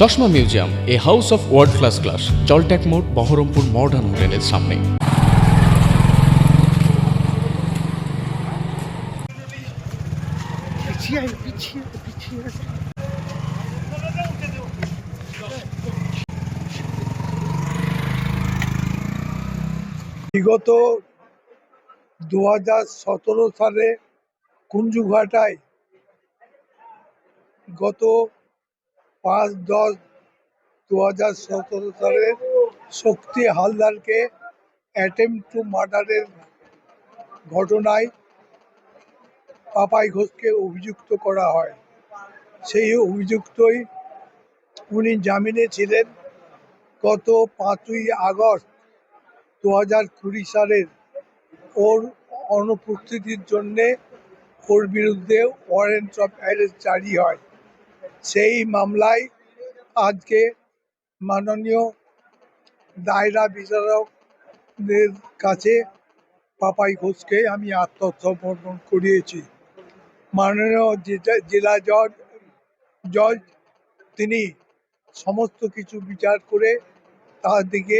চশমা museum, a house of world class, জলট্যাক মোড়, বহরমপুর মডার্ন হোটেলের সামনে। বিগত 2017 সালে কুঞ্জুঘাটায় গত 5-10-2017 সালে শক্তি হালদারকে অ্যাটেম্পট টু মার্ডারের ঘটনায় পাপাই ঘোষকে অভিযুক্ত করা হয়। সেই অভিযুক্তই উনি জামিনে ছিলেন। গত 5ই আগস্ট 2020 সালের ওর অনুপস্থিতির জন্যে ওর বিরুদ্ধে ওয়ারেন্ট অফ অ্যারেস্ট জারি হয়। সেই মামলায় আজকে মাননীয় দায়রা বিচারকদের কাছে পাপাই ঘোষকে আমি আত্মসমর্পণ করিয়েছি। মাননীয় জেলা জজ তিনি সমস্ত কিছু বিচার করে তার দিকে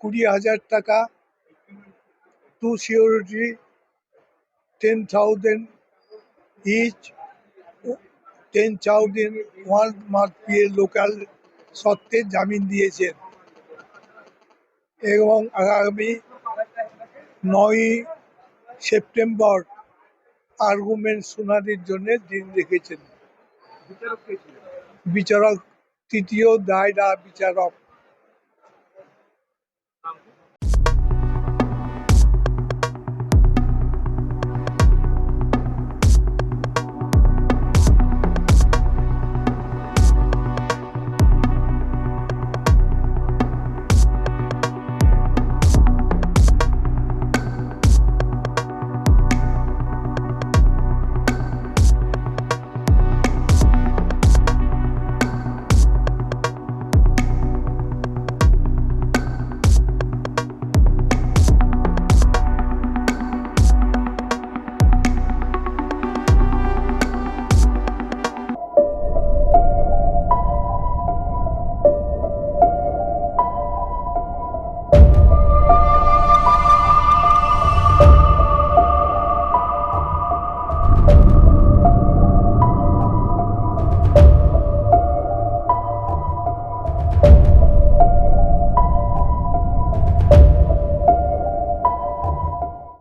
20,000 টাকা two security 10,000 each 10,000 one mark PA local সত্ত্বে জামিন দিয়েছেন এবং আগামী 9ই সেপ্টেম্বর আর্গুমেন্ট শুনানির জন্য দিন রেখেছেন। বিচারক তৃতীয় দায়রা বিচারক